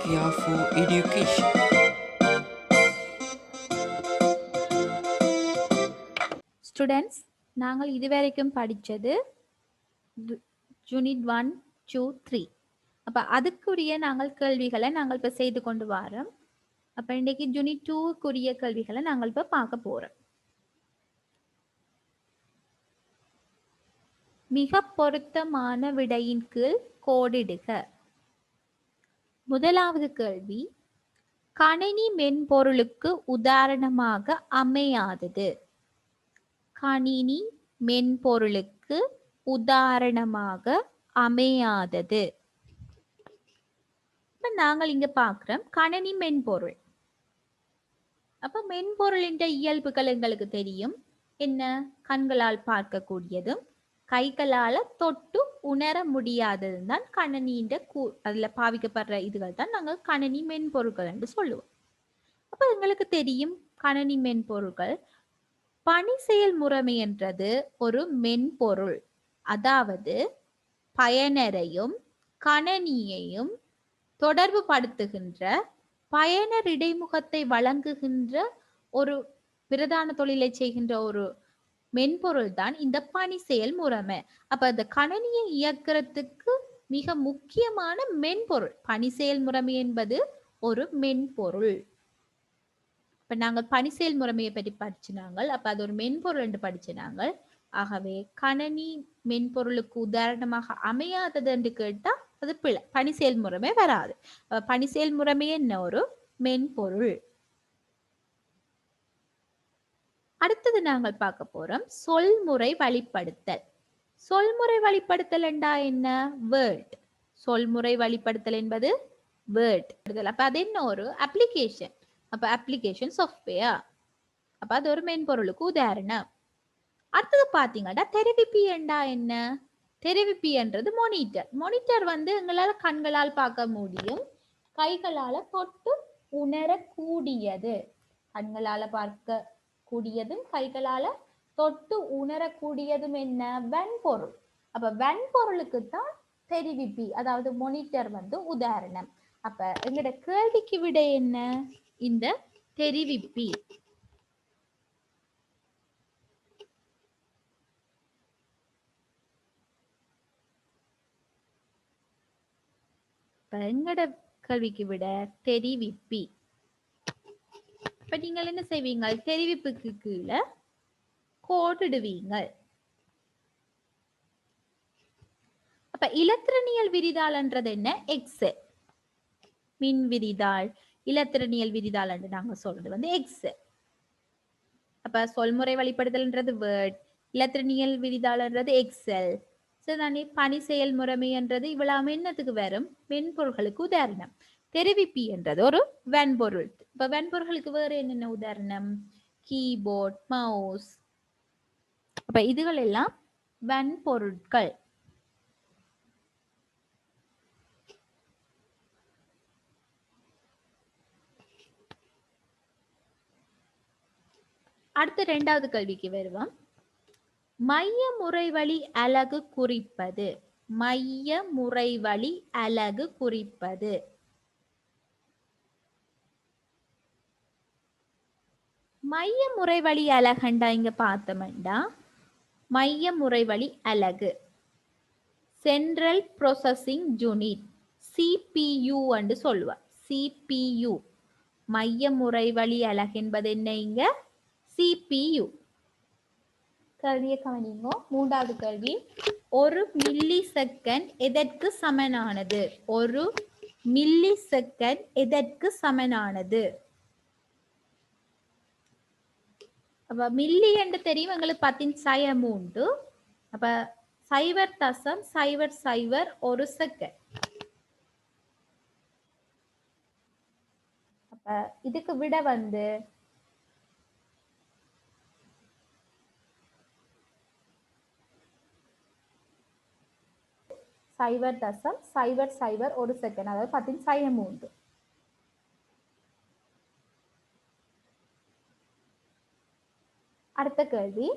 Slovakia for education. Students, நாங்கள் இதுவரைக்கும் படித்தது யூனிட் 1, 2, 3. அப்போ அதுக்குரிய நாங்கள் கேள்விகளை நாங்கள் இப்போ செய்து கொண்டு வரோம். அப்போ இன்றைக்கு யூனிட் 2க்குரிய கேள்விகளை நாங்கள் இப்போ பார்க்க போகிறோம். மிக பொருத்தமான விடையின் கீழ் கோடிடுக. முதலாவது கேள்வி, கணினி மென்பொருளுக்கு உதாரணமாக அமையாதது. கணினி மென்பொருளுக்கு உதாரணமாக அமையாதது. இப்ப நாங்கள் இங்க பார்க்கிறோம் கணினி மென்பொருள். அப்ப மென்பொருளின் இயல்புகள் எங்களுக்கு தெரியும். என்ன? கண்களால் பார்க்கக்கூடியதும் கைகளால தொட்டு உணர முடியாததும் தான் கணினியின் அதுல பாவிக்கப்படுற இதுகள் தான் நாங்கள் கணினி மென்பொருட்கள் என்று சொல்லுவோம். அப்ப எங்களுக்கு தெரியும் கணினி மென்பொருட்கள் பணி செயல்முறை என்றது ஒரு மென்பொருள். அதாவது பயனரையும் கணினியையும் தொடர்பு படுத்துகின்ற பயனர் இடைமுகத்தை வழங்குகின்ற ஒரு பிரதான தொழிலை செய்கின்ற ஒரு மென்பொருள் தான் இந்த பணி செயல்முறை. அப்ப அந்த கணினியை இயக்கிறதுக்கு மிக முக்கியமான மென்பொருள் பணி செயல்முறை என்பது ஒரு மென்பொருள். இப்ப நாங்கள் பணி செயல்முறையை பற்றி படிச்சினாங்கள். அப்ப அது ஒரு மென்பொருள் என்று படிச்சினாங்கள். ஆகவே கணினி மென்பொருளுக்கு உதாரணமாக அமையாதது என்று கேட்டா அது பிழை. பணி செயல்முறை வராது. பணி செயல்முறை என்ன? ஒரு மென்பொருள். அடுத்தது நாங்கள் பார்க்க போறோம் சொல்முறை வழிப்படுத்தல். சொல்முறை வழிப்படுத்தல் என்றா என்ன? வேர்ட். சொல்முறை வழிப்படுத்தல் என்பது வேர்ட். அப்ப அது என்ன? ஒரு அப்ளிகேஷன். அப்ப அப்ளிகேஷன் சாஃப்ட்வேர். அப்ப அது ஒரு மென்பொருளுக்கு உதாரணம். அடுத்தது பாத்தீங்கன்னா தெரிவிப்பி என்றா என்ன? தெரிவிப்பி என்றது மோனிட்டர். மோனிட்டர் எங்களால கண்களால் பார்க்க முடியும், கைகளால தொட்டு உணரக்கூடியது. கண்களால பார்க்க கூடியதும் கைகளால தொட்டு உணரக்கூடியதும் என்ன? வெண்பொருள். அப்ப வெண்பொருளுக்கு தான் தெரிவிப்பி அதாவது மோனிட்டர் உதாரணம். அப்ப எங்களோட கேள்விக்கு விட என்ன? இந்த தெரிவிப்பி. எங்கட கல்விக்கு விட தெரிவிப்பி. இப்ப நீங்கள் என்ன செய்வீங்க? தெரிவிப்புக்கு கீழே கோடிடுவீங்க. அப்ப இலத்திரனியல் விரிதாள்ன்றது என்ன? எக்ஸல். மின் விரிதாள், இலத்திரனியல் விரிதாள் என்று நாங்க சொல்றது எக்ஸல். அப்ப சொல்முறை வழிபடுதல்ன்றது வேர்ட், இலத்திரனியல் விரிதாள்ன்றது எக்ஸல். பணி செயல்முறை என்றது இவ்வளவு என்னத்துக்கு வரும்? மென்பொருள்களுக்கு உதாரணம். தெரிவிப்பி என்றது ஒரு வெண்பொருள். இப்ப வெண்பொருள்களுக்கு வேற என்னென்ன உதாரணம்? Keyboard, mouse. அப்ப இதுகள் எல்லாம் வெண்பொருட்கள். அடுத்த இரண்டாவது கேள்விக்கு வருவோம். மைய முறைவழி அலகு குறிப்பது. மைய முறைவழி அலகு குறிப்பது. மைய முறைவழி அலகண்டா இங்க பார்த்தோம்டா, மைய முறைவழி அலகு சென்ட்ரல் ப்ரோசஸிங் யூனிட், CPU என்று சொல்லுவா. CPU மைய முறைவழி அலகு என்பது என்ன? இங்க CPU. கேள்வியை கவனிங்கோ. மூன்றாவது கேள்வி, ஒரு மில்லி செகண்ட் எதற்கு சமனானது? ஒரு மில்லி செகண்ட் எதற்கு சமனானது? அப்ப மில்லி என்று தெரியும் எங்களுக்கு 10^3. அப்ப 0.001 ஒரு செகண்ட். அப்ப இதுக்கு விட 0.001 செகண்ட், அதாவது 10^3. அடுத்த கேள்வி,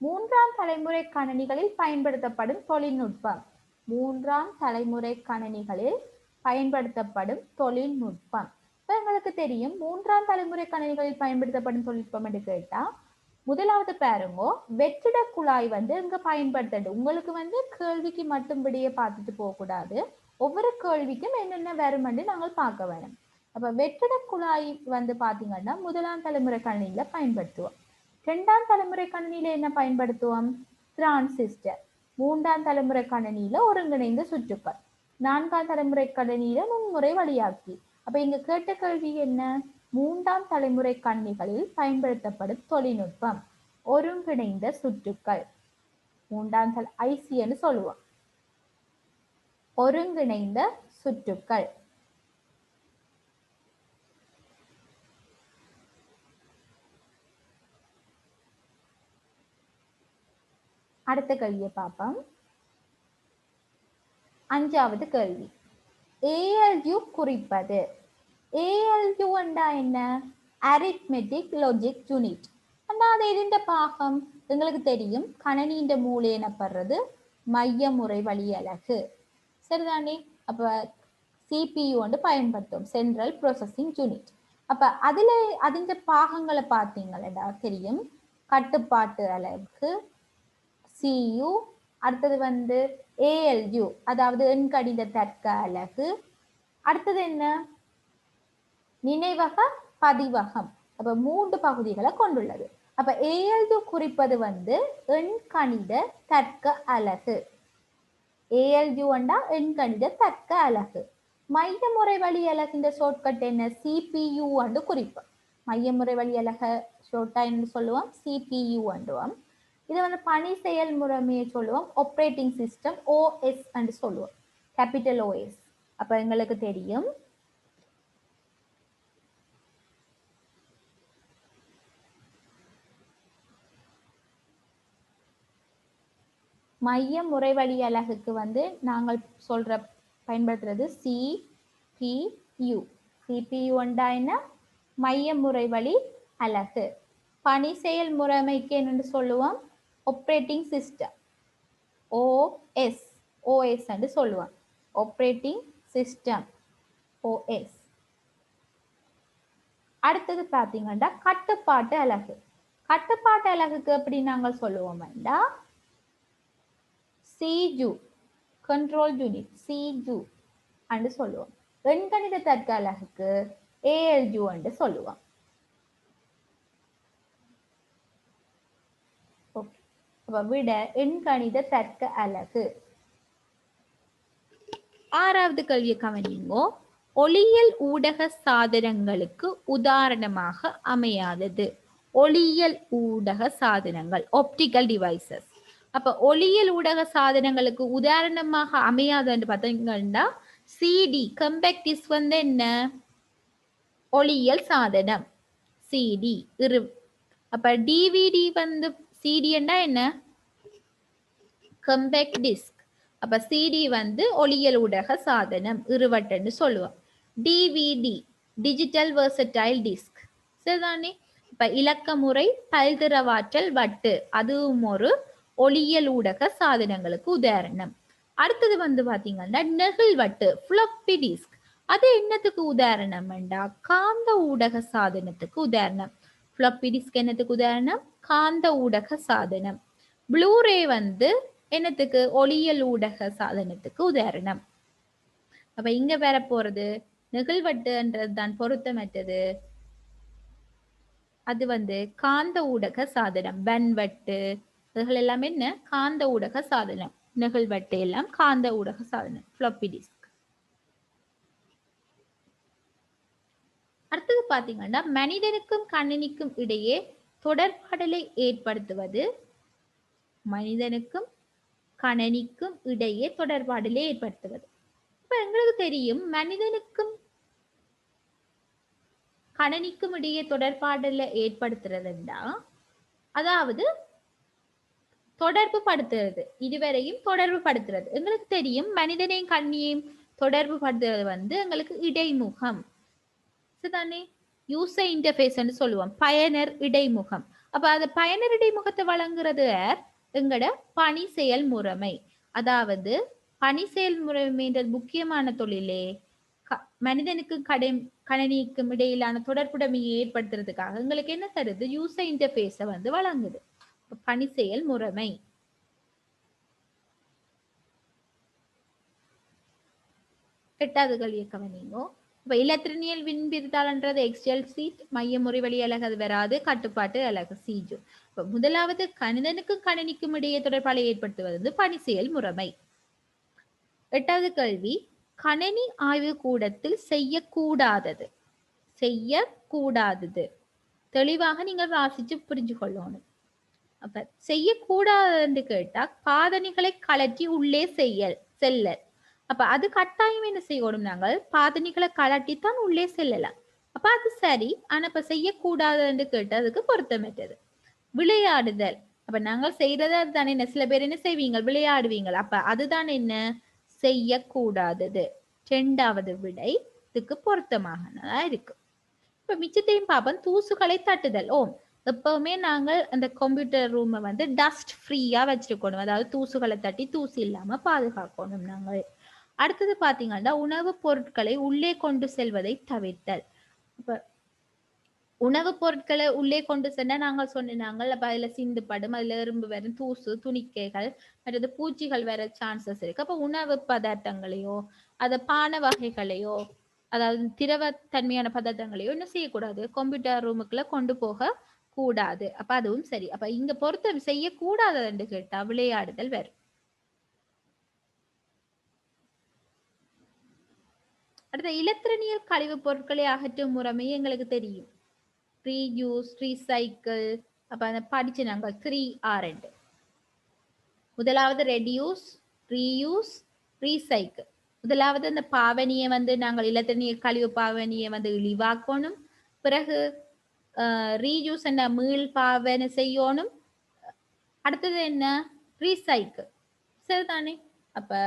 மூன்றாம் தலைமுறை கணினிகளில் பயன்படுத்தப்படும் தொழில்நுட்பம். மூன்றாம் தலைமுறை கணினிகளில் பயன்படுத்தப்படும் தொழில்நுட்பம். இப்ப எங்களுக்கு தெரியும் 3ஆம் தலைமுறை கணினிகளில் பயன்படுத்தப்படும் தொழில்நுட்பம் என்று கேட்டா முதலாவது பாருங்கோ, வெற்றிட குழாய் வந்து இங்க பயன்படுத்தது. உங்களுக்கு வந்து கேள்விக்கு மட்டும் விடையை பார்த்துட்டு போக கூடாது. ஒவ்வொரு கேள்விக்கும் என்னென்ன வருமென்று நாங்கள் பார்க்க வேணும். அப்ப வெற்றிட குழாய் வந்து பாத்தீங்கன்னா முதலாம் தலைமுறை கணினியில பயன்படுத்துவோம். 2ஆம் தலைமுறை கணினியில என்ன பயன்படுத்துவோம்? டிரான்சிஸ்டர். 3ஆம் தலைமுறை கணினியில ஒருங்கிணைந்த சுற்றுக்கள். 4ஆம் தலைமுறை கணினியில முன்முறை வழியாக்கி. அப்ப இங்க கேட்ட கேள்வி என்ன? 3ஆம் தலைமுறை கணினிகளில் பயன்படுத்தப்படும் தொழில்நுட்பம் ஒருங்கிணைந்த சுற்றுக்கள். 3ஆம் ஐசின்னு சொல்லுவோம். ஒருங்கிணைந்த சுற்றுக்கள். அடுத்த கேள்வியை பார்ப்போம். 5வது கேள்வி. ALU குறிப்பது. ALU என்றா என்ன? Arithmetic Logic Unit. அது எதிண்ட பாகம் எங்களுக்கு தெரியும். கணனியின் மூளை எனப்படுறது மைய முறை வழி அலகு. சரிதானே? அப்ப CPU வந்து பயன்படுத்தும், சென்ட்ரல் ப்ரோசஸிங் யூனிட். அப்ப அதுல அதிண்ட பாகங்களை பார்த்தீங்கன்னா தெரியும். கட்டுப்பாட்டு அலகு CU, அடுத்தது வந்து ALU, அதாவது எண்கணித தர்க்க அலகு. அடுத்தது என்ன? நினைவக பதிவகம். அப்ப 3 பகுதிகளை கொண்டுள்ளது. அப்ப ALU குறிப்பது வந்து எண்கணித தர்க்க அலகு. ALU என்றா எண்கணித தர்க்க அலகு. மையமுறை வழி அலகின்ற ஷார்ட்கட் என்ன? CPU என்று குறிப்போம். மையமுறை வழி அலக ஷார்ட்டா என்று சொல்லுவோம் CPU என்றுவோம். இது வந்து பணி செயல்முறைமையை சொல்லுவோம் ஆப்ரேட்டிங் சிஸ்டம் OS என்று சொல்லுவோம், கேபிட்டல் OS. அப்ப எங்களுக்கு தெரியும் மைய முறைவழி அலகுக்கு வந்து நாங்கள் சொல்ற பயன்படுத்துறது CPU. CPU என்றா என்ன? மைய முறைவழி அலகு. பணி செயல்முறைமைக்கு என்னன்னு சொல்லுவோம்? Operating system OS. OS என்று சொல்லுவோம், ஆப்ரேட்டிங் சிஸ்டம் OS. அடுத்தது பாத்தீங்கன்னா கட்டுப்பாட்டு அலகு. கட்டுப்பாட்டு அலகுக்கு எப்படி நாங்கள் சொல்லுவோம்டா CU, கண்ட்ரோல் யூனிட் CU என்று சொல்லுவோம். எண்கணித தர்க்க அலகுக்கு ALU என்று சொல்லுவோம். அப்ப விட எண்கணித தர்க்க அலகு. 6வது கேள்வியை கவனிங்கோ. ஒளியியல் ஊடக சாதனங்களுக்கு உதாரணமாக அமையாதது. ஒளியியல் ஊடக சாதனங்கள், ஆப்டிக்கல் டிவைசஸ். அப்ப ஒளியியல் ஊடக சாதனங்களுக்கு உதாரணமாக அமையாதுன்னு பார்த்தீங்கன்னா CD, கம்பேக்ட் டிஸ்க் வந்து என்ன? ஒளியியல் சாதனம் CD. அப்ப DVD வந்து CD என்றா என்ன? Compact disk. அப்ப CD வந்து ஒளியியல் ஊடக சாதனம், இருவட்டுன்னு சொல்லுவோம். DVD, digital versatile disk. சரிதானே? இப்ப இலக்க முறை பல்திறவாற்றல் வட்டு, அதுவும் ஒரு ஒளியியல் ஊடக சாதனங்களுக்கு உதாரணம். அடுத்தது வந்து பாத்தீங்கன்னா நெகிழ்வட்டு, ஃப்ளப்பி டிஸ்க். அது என்னத்துக்கு உதாரணம்? காந்த ஊடக சாதனத்துக்கு உதாரணம். ஃப்ளப்பி டிஸ்க் என்னத்துக்கு உதாரணம்? காந்த ஊடக சாதனம். ப்ளூரே வந்து என்னத்துக்கு? ஒளியியல் ஊடக சாதனத்துக்கு உதாரணம். அப்ப இங்க வேற போறது நெகிழ்வட்டுன்றது தான் பொருத்தமற்றது. அது வந்து காந்த ஊடக சாதனம். பன்வட்டு இதுகள் எல்லாமே என்ன? காந்த ஊடக சாதனம். நெகிழ்வட்டு எல்லாம் காந்த ஊடக சாதனம், ஃப்ளப்பி டிஸ்க். அடுத்தது பாத்தீங்கன்னா மனிதனுக்கும் கணினிக்கும் இடையே தொடர்பாடலை ஏற்படுத்துவது. மனிதனுக்கும் கணினிக்கும் இடையே தொடர்பாடலை ஏற்படுத்துவது. இப்ப எங்களுக்கு தெரியும் மனிதனுக்கும் கணினிக்கும் இடையே தொடர்பாடலை ஏற்படுத்துறதுன்னா அதாவது தொடர்பு படுத்துறது, இதுவரையும் தொடர்பு படுத்துறது. எங்களுக்கு தெரியும் மனிதனையும் கணினியையும் தொடர்பு படுத்துறது வந்து எங்களுக்கு இடைமுகம். சரிதானே? யூசர் இன்டர்ஃபேஸ் சொல்லுவோம், பயனர் இடைமுகம். அப்ப அது பயனர் இடைமுகத்தை வழங்குறது எங்கட பணி செயல் முறைமை. அதாவது பணி செயல் முறைமைன்றது முக்கியமான தொழிலே மனிதனுக்கும் கணினிக்கும் இடையிலான தொடர்புடைமையை ஏற்படுத்துறதுக்காக எங்களுக்கு என்ன தருது? யூசர் இன்டர்ஃபேஸை வந்து வழங்குது. பணி செயல் முறைமை. எட்டாவது கேள்வியை கவனிங்கோ. இப்ப இலத்திரனியல் விண்பிரித்தாளன்றது எக்ஸ்எல் சீட், மைய முறைவழி அலகு அது வராது, கட்டுப்பாட்டு அலகு சீஜு. இப்ப முதலாவது கணிதனுக்கும் கணினிக்கும் இடையே தொடர்பாலை ஏற்படுத்துவது வந்து பணி செயல் முறைமை. எட்டாவது கேள்வி, கணினி ஆய்வு கூடத்தில் செய்யக்கூடாதது. செய்யக்கூடாதது தெளிவாக நீங்கள் வாசிச்சு புரிஞ்சு கொள்ளணும். அப்ப செய்யக்கூடாதுன்னு கேட்டா பாதணிகளை கலற்றி உள்ளே செல்லல். அப்ப அது கட்டாயம் என்ன செய்யணும்? நாங்கள் பாதணிகளை கலட்டித்தான் உள்ளே செல்லலாம். அப்ப அது சரி. ஆனா இப்ப செய்யக்கூடாதுன்னு கேட்டா அதுக்கு பொருத்தமற்றது. விளையாடுதல். அப்ப நாங்கள் செய்யறது அதுதானே. என்ன சில பேர் என்ன செய்வீங்க? விளையாடுவீங்க. அப்ப அதுதான் என்ன? செய்யக்கூடாதது. இரண்டாவது விடை இதுக்கு பொருத்தமாக இருக்கு. இப்ப மிச்சத்தையும் பார்ப்போம். தூசுகளை தட்டுதல். எப்பவுமே நாங்கள் அந்த கம்ப்யூட்டர் ரூமை வந்து டஸ்ட் ஃப்ரீயா வச்சிருக்கணும். அதாவது தூசுகளை தட்டி தூசு இல்லாம பாதுகாக்கணும் நாங்கள். அடுத்தது பாத்தீங்கன்னா உணவுப் பொருட்களை உள்ளே கொண்டு செல்வதை தவிர்த்தல். இப்ப உணவுப் பொருட்களை உள்ளே கொண்டு சென்னா நாங்கள் சொன்னாங்கள் அப்ப அதுல சிந்து படும், அதுல எறும்பு வரும், தூசு, துணிக்கைகள், மற்றது பூச்சிகள் வர சான்சஸ் இருக்கு. அப்ப உணவு பதார்த்தங்களையோ அத பான வகைகளையோ அதாவது திரவ தன்மையான பதார்த்தங்களையோ என்ன செய்யக்கூடாது? கம்ப்யூட்டர் ரூமுக்குள்ள கொண்டு போக கூடாது. அப்ப அதுவும் சரி. அப்ப இங்க பொறுத்த செய்யக்கூடாது என்று கேட்டா விளையாடுதல் வரும். அடுத்த இலத்திரனியல் கழிவுப் பொருட்களை அகற்றும் முறைமை எங்களுக்கு தெரியும். Reuse, recycle. அப்ப அந்த படிச்சு நாங்கள் 3R. முதலாவது ரெடியூஸ், ரீயூஸ், ரீசைக்கிள். முதலாவது அந்த பாவனியை வந்து நாங்கள் இலத்திரனியல் கழிவு பாவனியை வந்து இழிவாக்கணும். பிறகு ரீயூஸ் என்ன மீள் பாவனை செய்யணும். அடுத்தது என்ன? ரீசைக்கிள். சரிதானே? அப்ப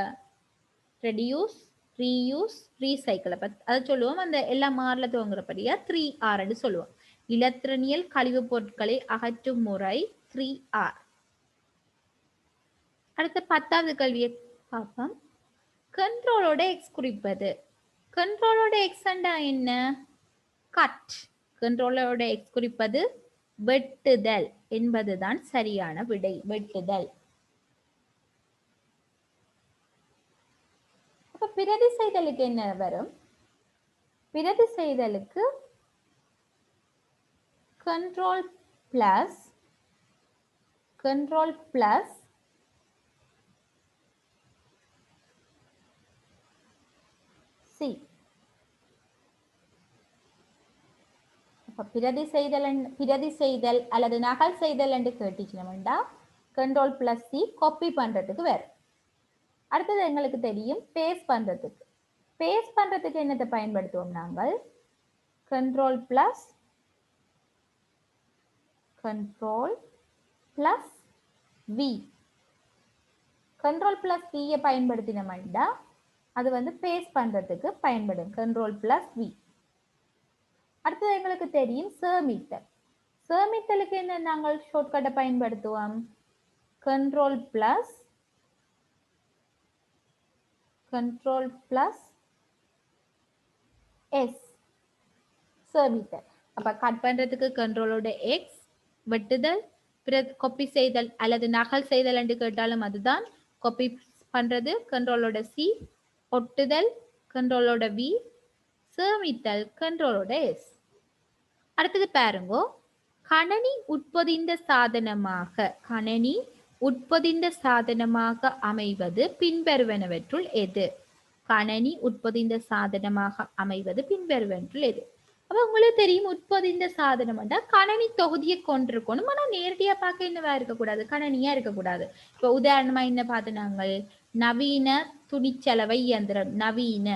ரெடியூஸ், ரீயூஸ், ரீசைக்கிள். அப்ப அதை சொல்லுவோம். அந்த எல்லா மாறல துவங்குறபடியா 3R சொல்லுவோம். இலத்திரனியல் கழிவுப் பொருட்களை அகற்றும் முறை 3R. அடுத்த 10வது கேள்வியை பார்ப்போம். கண்ட்ரோலோட எக்ஸ் குறிப்பது. கண்ட்ரோலோட எக்ஸ் என்ன? கட். கண்ட்ரோலோட எக்ஸ் குறிப்பது வெட்டுதல் என்பதுதான் சரியான விடை. வெட்டுதல். அப்ப பிரதி செய்தலுக்கு என்ன வரும்? பிரதி செய்தலுக்கு கண்ட்ரோல் பிளஸ் சி. பிரதி செய்தல் அல்லது நகல் செய்தல் என்று கேட்டுச்சுன்னா கண்ட்ரோல் பிளஸ் சி காப்பி பண்றதுக்கு வரும். அடுத்தது எங்களுக்கு தெரியும் பேஸ்ட் பண்றதுக்கு. பேஸ்ட் பண்றதுக்கு என்னத்தை பயன்படுத்துவோம் நாங்கள்? Control plus V. Control plus வியை பயன்படுத்தினோம்னா அது வந்து பேஸ்ட் பண்றதுக்கு பயன்படும். Control plus V. அடுத்தது எங்களுக்கு தெரியும் சேமித்தல். சேமித்தலுக்கு என்ன நாங்கள் ஷார்ட்கட்டை பயன்படுத்துவோம்? Control plus S. சேமித்தல். அப்ப கட் பண்றதுக்கு கண்ட்ரோலோட எக்ஸ், வெட்டுதல், காப்பி செய்தல் அல்லது நகல் செய்தல் என்று கேட்டாலும் அதுதான். காப்பி பண்றது கண்ட்ரோலோட சி, ஒட்டுதல் கண்ட்ரோலோட வி, சேமித்தல் கண்ட்ரோலோட எஸ். அடுத்தது பாருங்கோ. கணனி உட்பொதிந்த சாதனமாக அமைவது பின்வருவனவற்றுள் எது? கணனி உட்பொதிந்த சாதனமாக அமைவது பின்வருவனவற்றுள் எது? அப்ப உங்களுக்கு தெரியும் உட்பொதிந்த சாதனம் கணனி தொகுதியை கொண்டிருக்கணும். ஆனா நேரடியா பார்க்க என்னவா இருக்கக்கூடாது? கணனியா இருக்கக்கூடாது. இப்ப உதாரணமா என்ன பார்த்து நாங்கள் நவீன துணிச்சலவை இயந்திரம். நவீன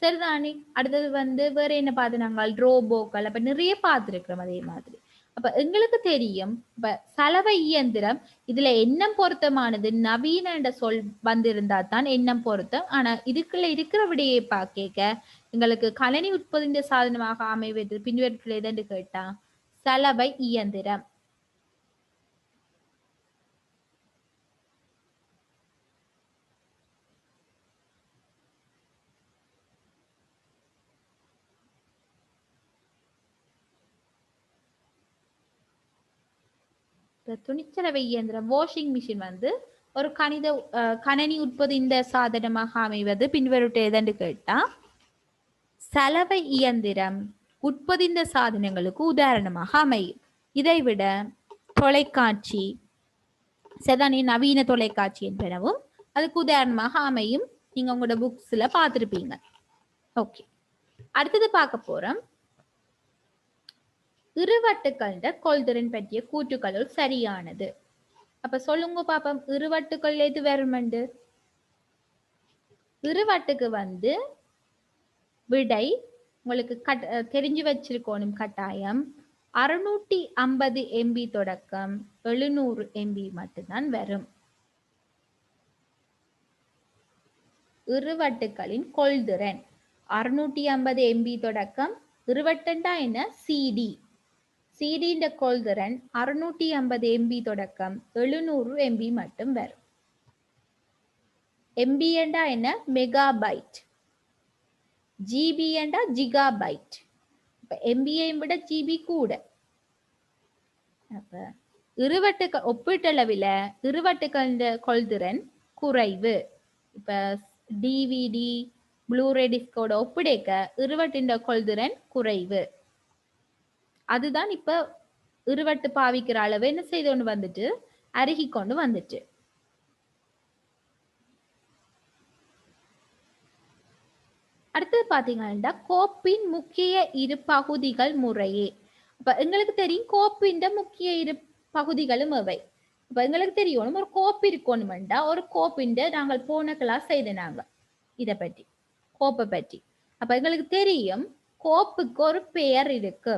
சரிதானே? அடுத்தது வந்து வேற என்ன பார்த்து நாங்கள் ரோபோக்கள். அப்ப நிறைய பார்த்துருக்கிறோம் அதே மாதிரி. அப்ப எங்களுக்கு தெரியும் இப்ப சலவை இயந்திரம் இதுல எண்ணம் பொருத்தமானது நவீன என்ற சொல் வந்திருந்தா தான் எண்ணம் பொருத்தம். ஆனா இதுக்குள்ள இருக்கிற விடையை பார்க்க எங்களுக்கு கணனி உட்பொதிந்த சாதனமாக அமைவது பின்வற்றில் எதுன்னு கேட்டா சலவை இயந்திரம். துணிச்சலவை இயந்திரம் வாஷிங் மிஷின் வந்து ஒரு கணனி உட்பொதிந்த சாதனமாக அமைவது பின்வருட்டு எதென்று கேட்டா சலவை இயந்திரம் உட்பொதிந்த சாதனங்களுக்கு உதாரணமாக அமையும். இதைவிட தொலைக்காட்சி செதானி நவீன தொலைக்காட்சி என்பனவும் அதுக்கு உதாரணமாக அமையும். நீங்க உங்களோட புக்ஸ்ல பார்த்திருப்பீங்க. ஓகே, அடுத்தது பார்க்க போறோம் இருவட்டுக்கள் கொள்திறன் பற்றிய கூற்றுக்களுள் சரியானது. அப்ப சொல்லுங்க பாப்போம், இருவட்டுக்கள் எது வருமண்டு? இருவட்டுக்கு வந்து விடை உங்களுக்கு தெரிஞ்சு வச்சிருக்கணும் கட்டாயம். 650 MB தொடக்கம் 700 MB மட்டும்தான் வரும். இருவட்டுகளின் கொள்திறன் 650 MB தொடக்கம், இருவட்டண்டா என்ன? CD. CD கொள்திறன் 650 MB தொடக்கம் 700 MB மட்டும் வரும். MB என்றா என்ன? மெகாபைட். GB என்றா ஜிகாபைட். MBயை விட GB கூட. அப்ப இருவட்டுக்கள் ஒப்பீட்டளவில் இருவட்டுக்கள் கொள்திறன் குறைவு. இப்ப DVD ப்ளூரே டிஸ்கோட ஒப்பிடைக்க இருவட்டின் கொள்திறன் குறைவு. அதுதான் இப்ப இருவட்டு பாவிக்கிற அளவு என்ன செய்து வந்துட்டு அருகி கொண்டு வந்துட்டு. அடுத்தது பாத்தீங்கன்னா கோப்பின் முக்கிய இரு பகுதிகள் முறையே. அப்ப எங்களுக்கு தெரியும் கோப்பின் முக்கிய இரு பகுதிகளும் அவை. இப்ப எங்களுக்கு தெரியணும் ஒரு கோப்பு இருக்கணும்டா, ஒரு கோப்பின் நாங்கள் போன கிளாஸ் செய்தனாங்க இத பற்றி, கோப்பை பற்றி. அப்ப எங்களுக்கு தெரியும் கோப்புக்கு ஒரு பெயர் இருக்கு.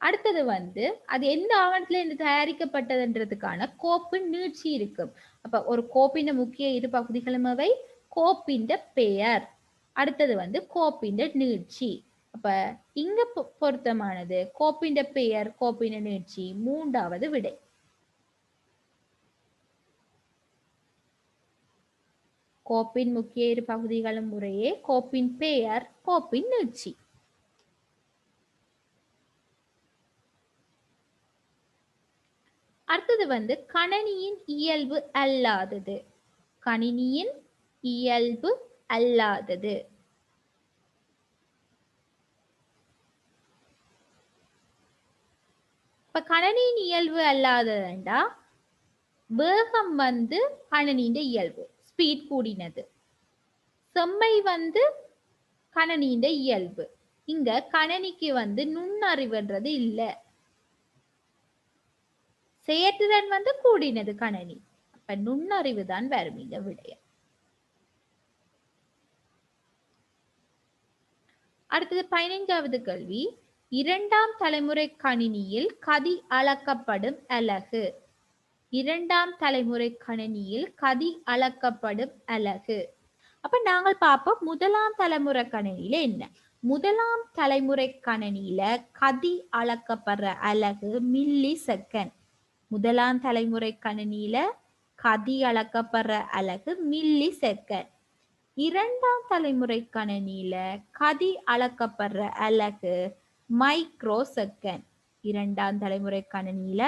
அடுத்தது வந்து அது எந்த ஆவணத்துல இருந்து தயாரிக்கப்பட்டதுன்றதுக்கான கோப்பின் நீட்சி இருக்கும். அப்ப ஒரு கோப்பின் முக்கிய இரு பகுதிகளும் அவை, கோப்பின் பெயர், அடுத்தது வந்து கோப்பின் நீட்சி. அப்ப இங்க பொருத்தமானது கோப்பின் பெயர், கோப்பின் நீட்சி, மூன்றாவது விடை. கோப்பின் முக்கிய இரு பகுதிகளும் முறையே கோப்பின் பெயர், கோப்பின் நீட்சி. அடுத்தது வந்து கணினியின் இயல்பு அல்லாதது. கணினியின் இயல்பு அல்லாதது. இப்ப கணினியின் இயல்பு அல்லாததுண்டா வேகம் வந்து கணினியின் இயல்பு, ஸ்பீட் கூடினது. செம்மை வந்து கணினியின் இயல்பு. இங்க கணினிக்கு வந்து நுண்ணறிவுன்றது இல்ல. செயற்திறன் வந்து கூடினது கணினி. அப்ப நுண்ணறிவு தான் வரும் இந்த விடயம். அடுத்தது 15வது கேள்வி. இரண்டாம் தலைமுறை கணினியில் கதி அளக்கப்படும் அலகு. இரண்டாம் தலைமுறை கணினியில் கதி அளக்கப்படும் அலகு. அப்ப நாங்கள் பார்ப்போம் முதலாம் தலைமுறை கணினியில என்ன. முதலாம் தலைமுறை கணினியில கதி அளக்கப்படுற அலகு மில்லி செகண்ட். முதலாம் தலைமுறை கணினியில கதி அளக்கப்படுற அலகு மில்லி செகண்ட். இரண்டாம் தலைமுறை கணினியில கதி அளக்கப்படுற அலகு மைக்ரோ செகண்ட். இரண்டாம் தலைமுறை கணினியில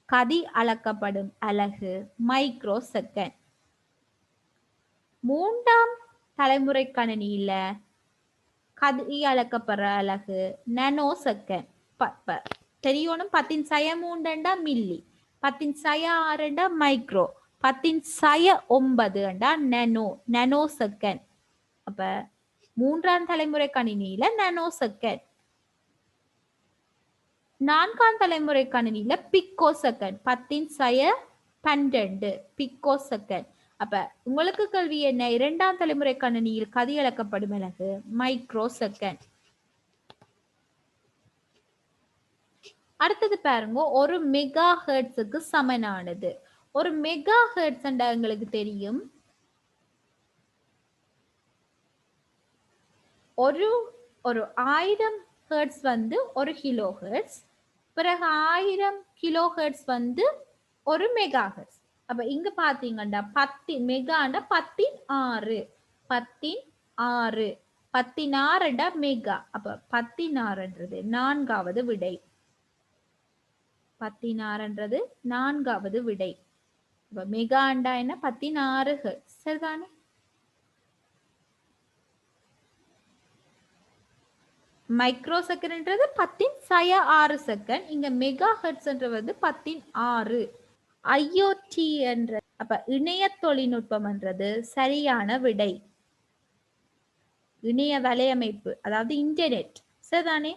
கதி அளக்கப்படும் அலகு மைக்ரோ செகண்ட். மூன்றாம் தலைமுறை கணினியில கதி அளக்கப்படுற அலகு நானோ செகண்ட். தெரியணும் 10⁻³ மில்லி, 10⁻⁶ மைக்ரோ, 10⁻⁹ நானோ, நானோ செகண்ட். அப்ப மூன்றாம் தலைமுறை கணினியில நானோ செகண்ட். நான்காம் தலைமுறை கணினியில பிக்கோ செகண்ட், 10⁻12 பிக்கோ செகண்ட். அப்ப உங்களுக்கு கேள்வி என்ன? இரண்டாம் தலைமுறை கணினியில் கதி அளக்கப்படும் அலகு மைக்ரோ செகண்ட். அடுத்தது பாருங்க, ஒரு மெகா ஹெர்ட்ஸுக்கு சமனானது. ஒரு மெகா ஹெர்ட்ஸ் எங்களுக்கு தெரியும் ஒரு 1000 ஹெர்ட்ஸ் வந்து ஒரு கிலோ ஹெர்ட்ஸ், பிறகு 1000 கிலோ ஹெர்ட்ஸ் வந்து ஒரு மெகா ஹெர்ட்ஸ். அப்ப இங்க பாத்தீங்கன்னா 10 மெகாண்டா 10⁻6, 10⁻6, 10⁻6 மெகா. அப்ப 10⁻6ன்றது நான்காவது விடை. 16ன்றது நான்காவது விடை. அப்ப மெகாண்டா என்ன 16 ஹெர்ட்ஸ் சரிதானே. மைக்ரோ செகண்ட்ன்றது 10⁻6 செகண்ட். இங்க மெகா ஹெர்ட்ஸ்ன்றது 10⁻6. ஐஓடி என்ற அப்ப இணைய தொழில்நுட்பம் என்றது சரியான விடை. இணைய வலையமைப்பு அதாவது இன்டர்நெட் சரிதானே.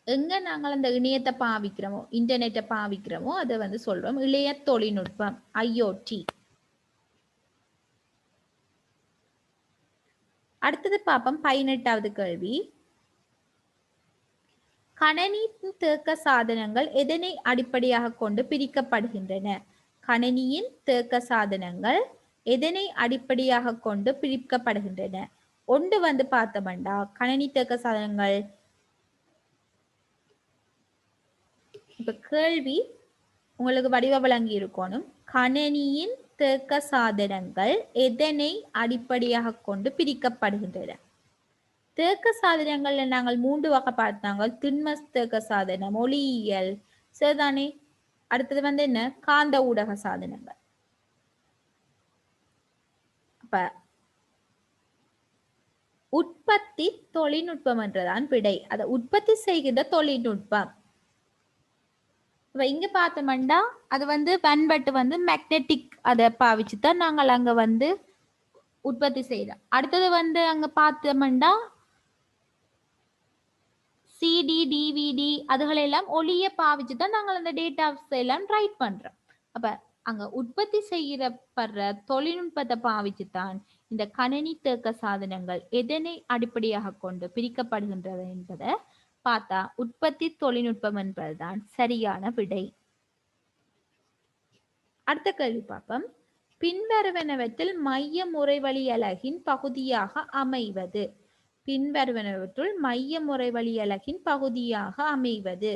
எங்க நாங்கள் அந்த இணையத்தை பாவிக்கிறோமோ இன்டர்நெட்டை பாவிக்கிறோமோ அதை வந்து சொல்றோம் இளைய தொழில்நுட்பம் ஐஓடி. அடுத்தது பார்ப்போம் 18வது கேள்வி. கணனியின் தேக்க சாதனங்கள் எதனை அடிப்படையாக கொண்டு பிரிக்கப்படுகின்றன? கணினியின் தேக்க சாதனங்கள் எதனை அடிப்படையாக கொண்டு பிரிக்கப்படுகின்றன? ஒன்று வந்து பார்த்தோம்டா கணினி தேக்க சாதனங்கள். இப்ப கேள்வி உங்களுக்கு வடிவ வழங்கி இருக்கணும். கணினியின் தேக்க சாதனங்கள் எதனை அடிப்படையாக கொண்டு பிரிக்கப்படுகின்றன? தேக்க சாதனங்கள்ல நாங்கள் 3 வகை பார்த்தாங்க. திண்ம தேக்க சாதனம், ஒளியியல் சரிதானே. அடுத்தது வந்து என்ன காந்த ஊடக சாதனங்கள். அப்ப உற்பத்தி தொழில்நுட்பம் என்றுதான் விடை. அதை உற்பத்தி செய்கின்ற தொழில்நுட்பம். இங்க பார்த்தோம்டா அது வந்து பண்பட்டு வந்து மேக்னெட்டிக் அதை பாவிச்சுதான் நாங்கள் அங்க வந்து உற்பத்தி செய்யறோம். அடுத்தது வந்து அங்க பார்த்தோம்டா சிடி டிவிடி அதுகளெல்லாம் ஒளிய பாவிச்சுதான் நாங்கள் அந்த டேட்டாஸ் எல்லாம் ரைட் பண்றோம். அப்ப அங்க உற்பத்தி செய்யப்படுற தொழில்நுட்பத்தை பாவிச்சுதான் இந்த கணினி தேக்க சாதனங்கள் எதனை அடிப்படையாக கொண்டு பிரிக்கப்படுகின்றது என்பதை பார்த்தா உற்பத்தி தொழில்நுட்பம் என்பதுதான் சரியான விடை. அடுத்த கேள்வி பார்ப்போம். பின்வருவனவற்றில் மைய முறைவழி அலகின் பகுதியாக அமைவது. பின்வருவனவற்றுள் மைய முறைவழி அலகின் பகுதியாக அமைவது.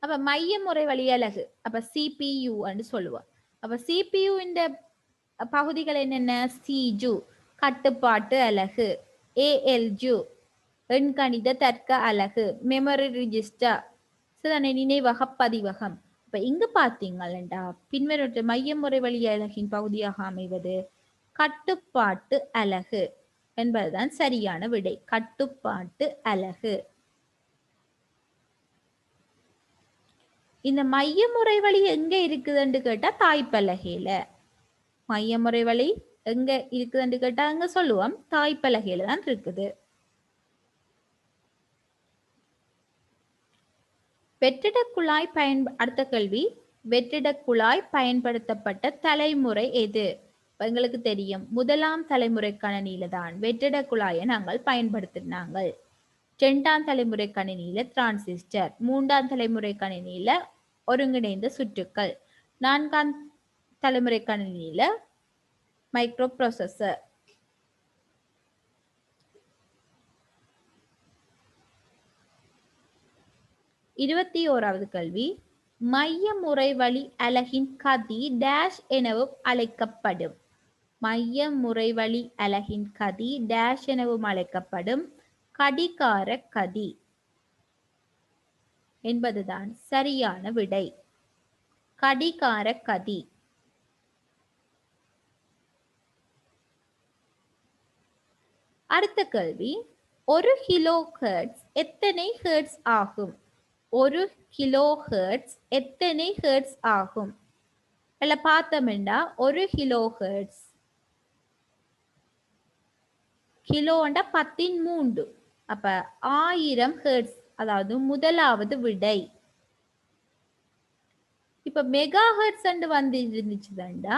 அப்ப மைய முறைவழி அலகு அப்ப CPU என்று சொல்லுவோம். அப்ப CPU இந்த பகுதிகள் என்னென்ன? சிஜு கட்டுப்பாட்டு அலகு, ALU எண்கணித தர்க்க அலகு, மெமரி ரிஜிஸ்டர் சிதனை நினைவக பதிவகம். இப்ப இங்க பாத்தீங்களா பின்வருவற்றை மைய முறைவழி அலகின் பகுதியாக அமைவது கட்டுப்பாட்டு அலகு என்பதுதான் சரியான விடை. கட்டுப்பாட்டு அலகு. இந்த மைய முறைவழி எங்க இருக்குதுன்னு கேட்டா தாய்ப்பலகையில. மைய முறைவழி எங்க இருக்குதுன்னு கேட்டா அங்க சொல்லுவோம் தாய்ப்பலகையில தான் இருக்குது. வெற்றிட குழாய் அடுத்த கேள்வி. வெற்றிட குழாய் பயன்படுத்தப்பட்ட தலைமுறை எது? எங்களுக்கு தெரியும் முதலாம் தலைமுறை கணினியில தான் வெற்றிட குழாயை நாங்கள் பயன்படுத்தினாங்க. 2ஆம் தலைமுறை கணினியில டிரான்சிஸ்டர், 3ஆம் தலைமுறை கணினியில ஒருங்கிணைந்த சுற்றுக்கள், 4ஆம் தலைமுறை கணினியில மைக்ரோ ப்ராசஸர். இருபத்தி ஓராவது கேள்வி. மைய முறைவழி அலகின் கதி டேஷ் எனவும் அழைக்கப்படும். மைய முறைவழி அலகின் கதி டேஷ் எனவும் அழைக்கப்படும். கடிகார கதி என்பதுதான் சரியான விடை. கடிகார கதி. அடுத்த கேள்வி. 1 கிலோ ஹெர்ட்ஸ் எத்தனை ஹெர்ட்ஸ் ஆகும்? 1 கிலோ ஹெர்ட்ஸ் எத்தனை ஹெர்ட்ஸ் ஆகும்? இல்ல பார்த்தோம்னா 1 கிலோ ஹெர்ட்ஸ் கிலோண்டா 10⁻3 அப்ப 1000 ஹெர்ட்ஸ் அதாவது முதலாவது விடை. இப்ப மெகா ஹெர்ட்ஸ் வந்து இருந்துச்சுதான்டா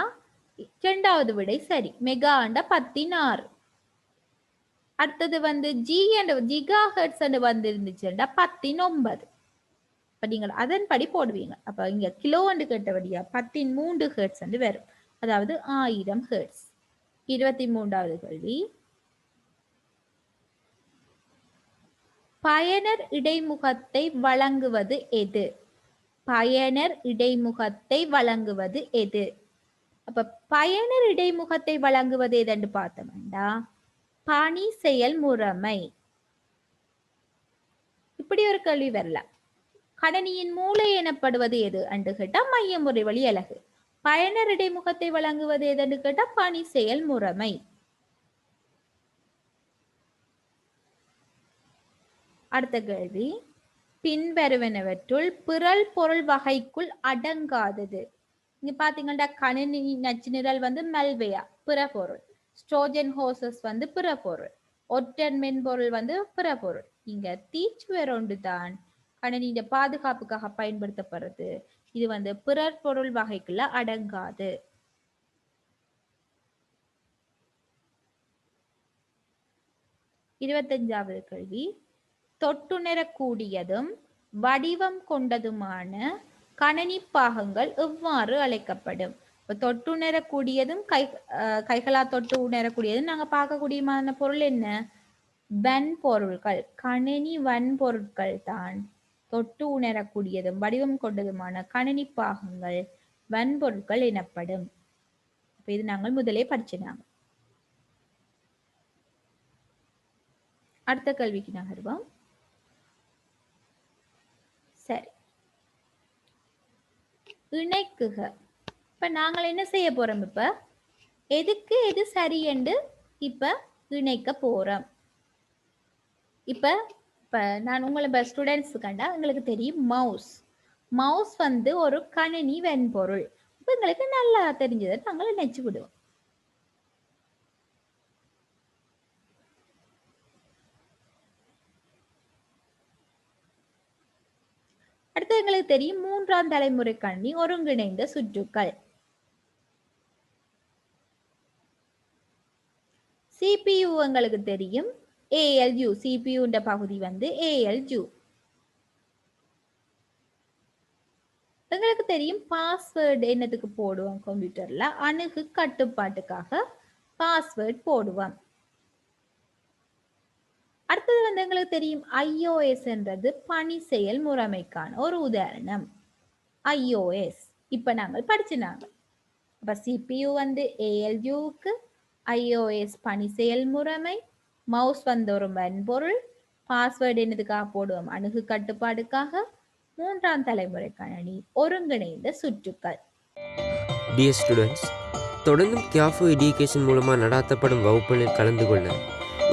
இரண்டாவது விடை சரி. மெகாண்டா 16. அடுத்தது வந்து ஜிகா ஹெர்ட்ஸ் வந்து இருந்துச்சுடா 19. அப்ப நீங்கள் அதன்படி போடுவீங்க. அப்ப இங்க கிலோ கேட்டபடியா 10⁻3 ஹெர்ட்ஸ் வரும். அதாவது 1000 ஹெர்ட்ஸ். 23வது கேள்வி. பயனர் இடைமுகத்தை வழங்குவது எது? பயனர் இடைமுகத்தை வழங்குவது எது? அப்ப பயனர் இடைமுகத்தை வழங்குவது எதுன்னு பார்த்தோம்னா பணி செயல் முறைமை. இப்படி ஒரு கேள்வி வரலாம். கணனியின் மூளை எனப்படுவது எது என்று கேட்டா மைய முறைவழி அலகு. பயனர் இடைமுகத்தை வழங்குவது எதுன்னு கேட்டா பணி செயல் முறைமை. அடுத்த கேள்வி, பின்வருவனவற்றுள் பிறல் பொருள் வகைக்குள் அடங்காதது. இங்க பாத்தீங்கன்னா கணினி நச்சு நிரல் வந்து மெல்வேயா பிற பொருள், ஸ்ட்ரோஜன் ஹோசஸ் வந்து பிற பொருள், ஒற்றன் மென்பொருள் வந்து பிற பொருள். இங்க தீச்சுவர் ஒன்று தான் கணினியின் பாதுகாப்புக்காக பயன்படுத்தப்படுறது. இது வந்து பிறர் பொருள் வகைக்குள்ள அடங்காது. இருபத்தஞ்சாவது கேள்வி, தொட்டுணரக்கூடியதும் வடிவம் கொண்டதுமான கணனி பாகங்கள் எவ்வாறு அழைக்கப்படும்? இப்போ தொட்டுணரக்கூடியதும் கைகளால் தொட்டு உணரக்கூடியதும் நாங்க பார்க்கக்கூடியமான பொருள் என்ன? வன்பொருட்கள், கணினி வன்பொருட்கள் தான் தொட்டு உணரக்கூடியதும் வடிவம் கொண்டதுமான கணினி பாகங்கள் வன்பொருட்கள் எனப்படும். இது நாங்கள் முதலே படிச்சினாங்க. அடுத்த கேள்விக்கு நகர்வோம். சரி, இணைக்குக. இப்ப நாங்கள் என்ன செய்ய போறோம்? இப்ப எதுக்கு எது சரி என்று இப்ப இணைக்க போறோம். இப்ப நான் உங்களை ஸ்டூடெண்ட்ஸ் கண்டா உங்களுக்கு தெரியும் மவுஸ் வந்து ஒரு கணினி வெண்பொருள். இப்ப எங்களுக்கு நல்லா தெரிஞ்சதை நாங்கள் இணைச்சு விடுவோம். அடுத்து எங்களுக்கு தெரியும் மூன்றாம் தலைமுறை கணினி ஒருங்கிணைந்த சுற்றுக்கள். CPU எங்களுக்கு தெரியும் ALU. CPU பகுதி வந்து ALU. எங்களுக்கு தெரியும் பாஸ்வேர்டு என்னத்துக்கு போடுவோம் கம்ப்யூட்டர்ல? அணுகு கட்டுப்பாட்டுக்காக பாஸ்வேர்ட் போடுவோம். அடுத்தது வந்து எங்களுக்கு தெரியும் iOS என்றது பணி செயல் முறைமைக்கான ஒரு உதாரணம். iOS இப்ப நாங்கள் படிச்சினாங்க. அப்ப CPU வந்து ALUக்கு, iOS பணி செயல் முறைமை, மவுஸ் வந்து ஒரு மென்பொருள், பாஸ்வேர்டு என்னதுக்காக போடுவோம்? அணுகு கட்டுப்பாடுக்காக, மூன்றாம் தலைமுறை கணினி ஒருங்கிணைந்த சுற்றுக்கள். டியர் ஸ்டூடெண்ட்ஸ், தொடர்ந்தும் கியாஃபோ எஜுகேஷன் மூலமாக நடாத்தப்படும் வகுப்புகளில் கலந்து கொள்ள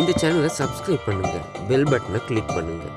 இந்த சேனலை சப்ஸ்கிரைப் பண்ணுங்கள், பெல் பட்டனை கிளிக் பண்ணுங்கள்.